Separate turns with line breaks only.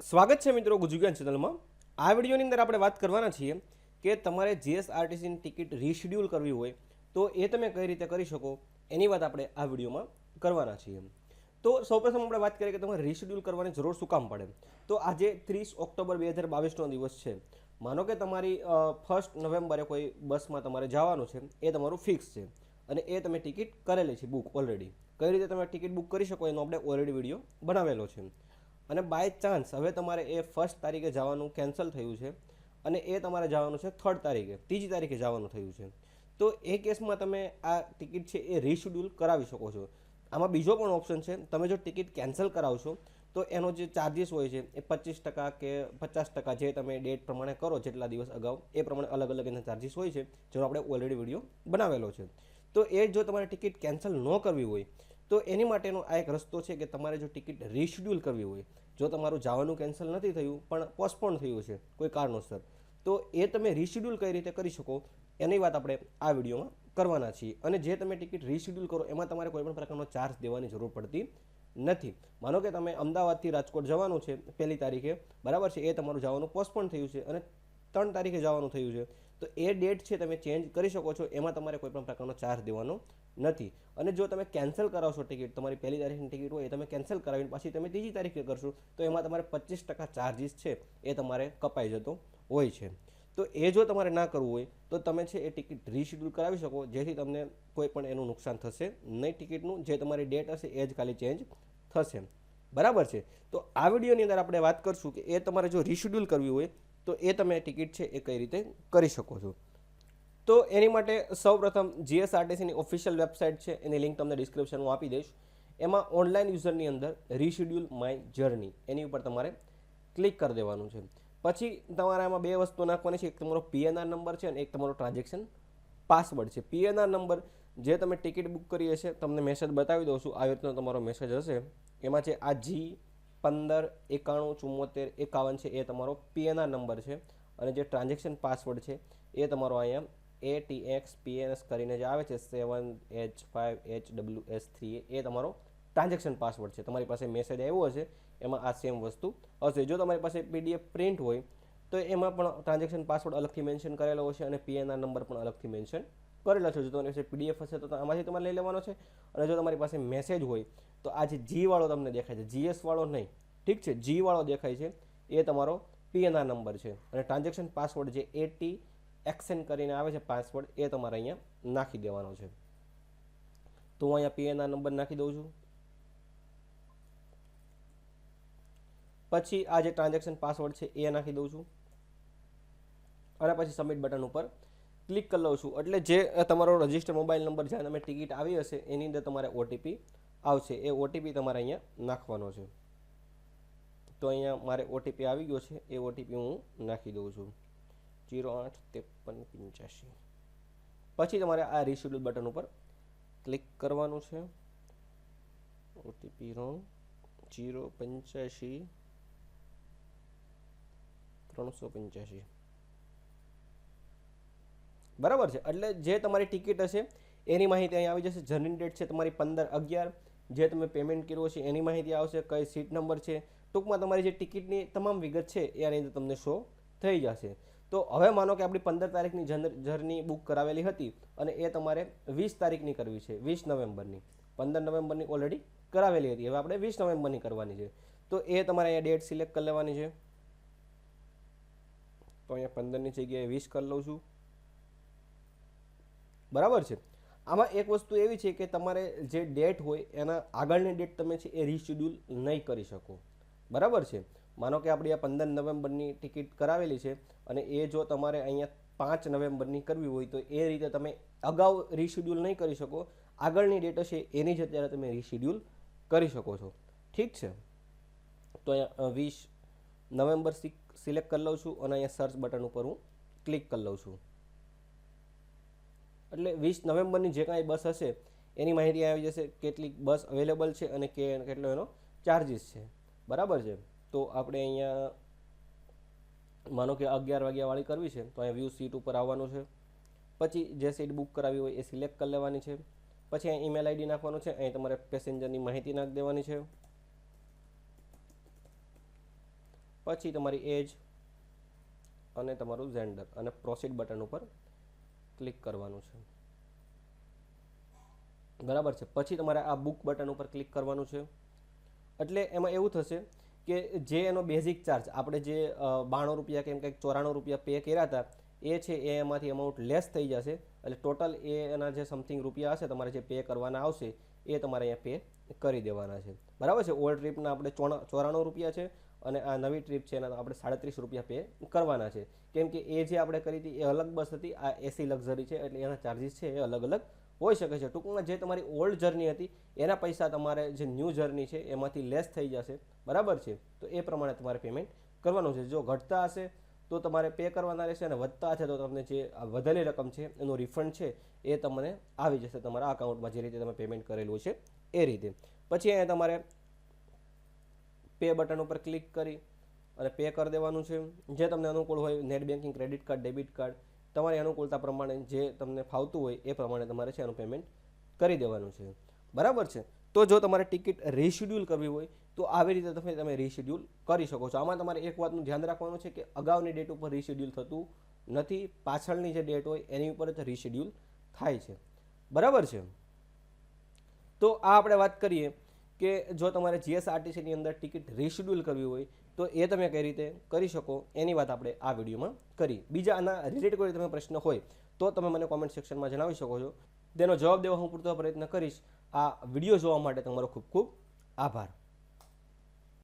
સ્વાગત છે મિત્રો ગુજુગાન ચેનલમાં। આ વિડીયોની અંદર આપણે વાત કરવાના છીએ કે તમારે જીએસઆરટીસીની ટિકિટ રીશેડ્યુલ કરવી હોય તો એ તમે કઈ રીતે કરી શકો એની વાત આપણે આ વિડીયોમાં કરવાના છીએ। તો સૌપ્રથમ આપણે વાત કરીએ કે તમારે રીશેડ્યુલ કરવાની જરૂર શું કામ પડે। તો આજે 30 ઓક્ટોબર 2022નો દિવસ છે। માનો કે તમારી 1 નવેમ્બરે કોઈ બસમાં તમારે જવાનું છે, એ તમારું ફિક્સ છે અને એ તમે ટિકિટ કરેલી છે બુક ઓલરેડી। કઈ રીતે તમે ટિકિટ બુક કરી શકો એનો આપણે ઓલરેડી વિડીયો બનાવેલો છે। અને બાય ચાન્સ હવે તમારે એ 1 તારીખે જવાનું કેન્સલ થયું છે અને એ તમારે જવાનું છે 3 તારીખે, ત્રીજી તારીખે જવાનું થયું છે, તો એ કેસમાં તમે આ ટિકિટ છે એ રીશેડ્યુલ કરાવી શકો છો। આમાં બીજો પણ ઓપ્શન છે, તમે જો ટિકિટ કેન્સલ કરાવશો તો એનો જે ચાર્જિસ હોય છે એ 25% કે 50% જે તમે ડેટ પ્રમાણે કરો જેટલા દિવસ અગાઉ એ પ્રમાણે અલગ અલગ એના ચાર્જિસ હોય છે, જેનો આપણે ઓલરેડી વિડીયો બનાવેલો છે। તો એ જો તમારે ટિકિટ કેન્સલ ન કરવી હોય તો એની માટેનો આ એક રસ્તો છે કે તમારે જો ટિકિટ રીશેડ્યુલ કરવી હોય, જો તમારું જવાનું કેન્સલ નથી થયું પણ પોસ્ટપોન થયું છે કોઈ કારણોસર, તો એ તમે રીશેડ્યુલ કઈ રીતે કરી શકો એની વાત આપણે આ વિડીયોમાં કરવાના છીએ। અને જે તમે ટિકિટ રીશેડ્યુલ કરો એમાં તમારે કોઈ પણ પ્રકારનો ચાર્જ દેવાની જરૂર પડતી નથી। માનો કે તમે અમદાવાદથી રાજકોટ જવાનું છે 1 તારીખે, બરાબર છે, એ તમારું જવાનું પોસ્ટપોન થયું છે અને 3 તારીખે જવાનું થયું છે, તો એ ડેટ છે તમે ચેન્જ કરી શકો છો, એમાં તમારે કોઈ પણ પ્રકારનો ચાર્જ દેવાનો નથી। અને જો તમે કેન્સલ કરાવશો ટિકિટ, તમારી 1 તારીખની ટિકિટ હોય એ તમે કેન્સલ કરાવીને પાછી તમે 3જી તારીખે કરશો તો એમાં તમારે 25% ચાર્જિસ છે એ તમારે કપાઈ જતો હોય છે। તો એ જો તમારે ના કરવું હોય તો તમે છે એ ટિકિટ રીશેડ્યુલ કરાવી શકો, જેથી તમને કોઈ પણ એનું નુકસાન થશે નહીં। ટિકિટનું જે તમારી ડેટ હશે એ જ ખાલી ચેન્જ થશે, બરાબર છે। તો આ વિડીયોની અંદર આપણે વાત કરશું કે એ તમારે જો રીશેડ્યુલ કરવી હોય તો એ તમે ટિકિટ છે એ કઈ રીતે કરી શકો છો। તો એની માટે સૌપ્રથમ જીએસઆરટીસીની ઓફિશિયલ વેબસાઇટ છે, એની લિંક તમને ડિસ્ક્રિપ્શનમાં આપી દઈશ। એમાં ઓનલાઈન યુઝરની અંદર રીશેડ્યુલ માય જર્ની એની ઉપર તમારે ક્લિક કરી દેવાનું છે। પછી તમારે આમાં 2 વસ્તુ નાખવાની છે, એક તમારો પીએનઆર નંબર છે અને એક તમારો ટ્રાન્ઝેક્શન પાસવર્ડ છે। પીએનઆર નંબર જે તમે ટિકિટ બુક કરી હશે, તમને મેસેજ બતાવી દઉં છું, આવી રીતનો તમારો મેસેજ હશે, એમાં છે આ G15917451 છે એ તમારો પીએનઆર નંબર છે। અને જે ટ્રાન્ઝેક્શન પાસવર્ડ છે એ તમારો અહીંયા ATXPNS કરીને જે આવે છે 7H5HWS3 એ તમારો ટ્રાન્ઝેક્શન પાસવર્ડ છે। તમારી પાસે મેસેજ આવ્યો હશે એમાં આ સેમ વસ્તુ હશે। જો તમારી પાસે PDF પ્રિન્ટ હોય તો એમાં પણ ટ્રાન્ઝેક્શન પાસવર્ડ અલગથી મેન્શન કરેલો હશે અને પીએનઆર નંબર પણ અલગથી મેન્શન કરેલો છે। જો તમારી પાસે PDF હશે તો આમાંથી તમારે લઈ લેવાનો છે। અને જો તમારી પાસે મેસેજ હોય તો આ જે G વાળો તમને દેખાય છે, GS વાળો નહીં, ઠીક છે, G વાળો દેખાય છે એ તમારો પીએનઆર નંબર છે અને ટ્રાન્ઝેક્શન પાસવર્ડ જે AT એક્શન કરીને આવે છે પાસવર્ડ એ તમારે અહીંયા નાખી દેવાનો છે। તો હું અહીંયા પીએનઆર નંબર નાખી દઉં છું। પછી આ જે ટ્રાન્ઝેક્શન પાસવર્ડ છે એ નાખી દઉં છું અને પછી સબમિટ બટન ઉપર ક્લિક કરી લઉં છું। એટલે જે તમારો રજિસ્ટર મોબાઈલ નંબર જ્યાં તમે ટિકિટ આવી હશે એની અંદર તમારે ઓટીપી આવશે, એ ઓટીપી તમારે અહીંયા નાખવાનો છે। તો અહીંયા મારે ઓટીપી આવી ગયો છે, એ ઓટીપી હું નાખી દઉં છું 085385। પછી તમારે આ રીશેડ્યુલ બટન ઉપર ક્લિક કરવાનું છે। ઓટીપી રોંગ 085 બરાબર છે। એટલે જે તમારી ટિકિટ હશે એની માહિતી અહીં આવી જશે। જર્ની ડેટ છે તમારી 15/11, જે તમે પેમેન્ટ કર્યું છે એની માહિતી આવશે, કઈ સીટ નંબર છે, ટૂંકમાં તમારી જે ટિકિટની તમામ વિગત છે એ આની અંદર તમને શો થઈ જશે। તો હવે માનો કે આપણી 15 તારીખની જર્ની બુક કરાવેલી હતી અને એ તમારે 20 તારીખની કરવી છે, 20 નવેમ્બરની, 15 નવેમ્બરની ઓલરેડી કરાવેલી હતી, હવે આપણે 20 નવેમ્બરની કરવાની છે। તો એ તમારે અહીંયા ડેટ સિલેક્ટ કરી લેવાની છે। તો અહીંયા 15ની જગ્યાએ 20 કરી લઉં છું, બરાબર છે। આમાં એક વસ્તુ એવી છે કે તમારે જે ડેટ હોય એના આગળની ડેટ તમે છે એ રીશેડ્યુલ નહીં કરી શકો, બરાબર છે। માનો કે આપણી આ 15 નવેમ્બરની ટિકિટ કરાવેલી છે અને એ જો તમારે અહીંયા 5 નવેમ્બરની કરવી હોય તો એ રીતે તમે અગાઉ રીશેડ્યુલ નહીં કરી શકો, આગળની ડેટ હશે એની જ અત્યારે તમે રીશેડ્યુલ કરી શકો છો, ઠીક છે। તો અહીંયા 20 નવેમ્બર સિલેક્ટ કરી લઉં છું અને અહીંયા સર્ચ બટન ઉપર હું ક્લિક કરી લઉં છું। એટલે 20 નવેમ્બરની જે કાંઈ બસ હશે એની માહિતી આવી જશે, કેટલી બસ અવેલેબલ છે અને કેટલો એનો ચાર્જિસ છે, બરાબર છે। તો આપણે અહીંયા માનો કે 11 વાગ્યાવાળી કરવી છે તો અહીંયા વ્યૂ સીટ ઉપર આવવાનું છે। પછી જે સીટ બુક કરાવી હોય એ સિલેક્ટ કરી લેવાની છે। પછી અહીં ઈમેલ આઈડી નાખવાનું છે, અહીં તમારે પેસેન્જરની માહિતી નાખી દેવાની છે। પછી તમારી એજ અને તમારું જેન્ડર અને પ્રોસીડ બટન ઉપર ક્લિક કરવાનું છે. બરાબર છે. પછી તમારે આ બુક બટન ઉપર ક્લિક કરવાનું છે. એટલે એમાં એવું થશે કે જે એનો બેઝિક ચાર્જ આપણે જે 92 રૂપિયા કેમ કંઈક 94 રૂપિયા પે કર્યા હતા એ છે એ એમાંથી અમાઉન્ટ લેસ થઈ જશે. એટલે ટોટલ એના જે સમથિંગ રૂપિયા હશે તમારે જે પે કરવાના આવશે એ તમારે અહીંયા પે કરી દેવાના છે. બરાબર છે. ઓલ્ડ ટ્રીપના આપણે 94 રૂપિયા છે અને આ નવી ટ્રીપ છે એના આપણે 37 રૂપિયા પે કરવાના છે. કેમ કે એ જે આપણે કરી હતી એ અલગ બસ હતી, આ એસી લક્ઝરી છે એટલે એના ચાર્જિસ છે એ અલગ અલગ હોઈ શકે છે. ટૂંકમાં જે તમારી ઓલ્ડ જર્ની હતી એના પૈસા તમારે જે ન્યૂ જર્ની છે એમાંથી લેસ થઈ જશે. બરાબર છે. તો એ પ્રમાણે તમારે પેમેન્ટ કરવાનું છે. જો ઘટતા હશે તો તમારે પે કરવાના રહેશે અને વધતા હશે તો તમને જે વધેલી રકમ છે એનું રિફંડ છે એ તમને આવી જશે તમારા અકાઉન્ટમાં જે રીતે તમે પેમેન્ટ કરેલું છે એ રીતે. પછી અહીંયા તમારે પે બટન ઉપર ક્લિક કરી અને પે કરી દેવાનું છે. જે તમને અનુકૂળ હોય net banking, credit card, debit card તમારી અનુકૂળતા પ્રમાણે જે તમને ફાવતું હોય એ પ્રમાણે તમારે છે એનું પેમેન્ટ કરી દેવાનું છે. બરાબર છે. તો જો તમારે ટિકિટ રીશેડ્યુલ કરવી હોય તો આવી રીતે તમે રીશેડ્યુલ કરી શકો છો. આમાં તમારે એક વાતનું ધ્યાન રાખવાનું છે કે અગાઉની ડેટ ઉપર રીશેડ્યુલ થતું નથી, પાછળની જે ડેટ હોય એની ઉપર જ રીશેડ્યુલ થાય છે. બરાબર છે. તો આ આપણે વાત કરીએ કે જો તમારે જીએસઆરટીસીની અંદર ટિકિટ રીશેડ્યુલ કરવી હોય તો એ તમે કઈ રીતે કરી શકો એની વાત આપણે આ વિડીયોમાં કરી. બીજા આના રિલેટેડ કોઈ તમે પ્રશ્ન હોય તો તમે મને કોમેન્ટ સેક્શનમાં જણાવી શકો છો. તેનો જવાબ દેવા હું પૂરતો પ્રયત્ન કરીશ. આ વિડીયો જોવા માટે તમારો ખૂબ ખૂબ આભાર.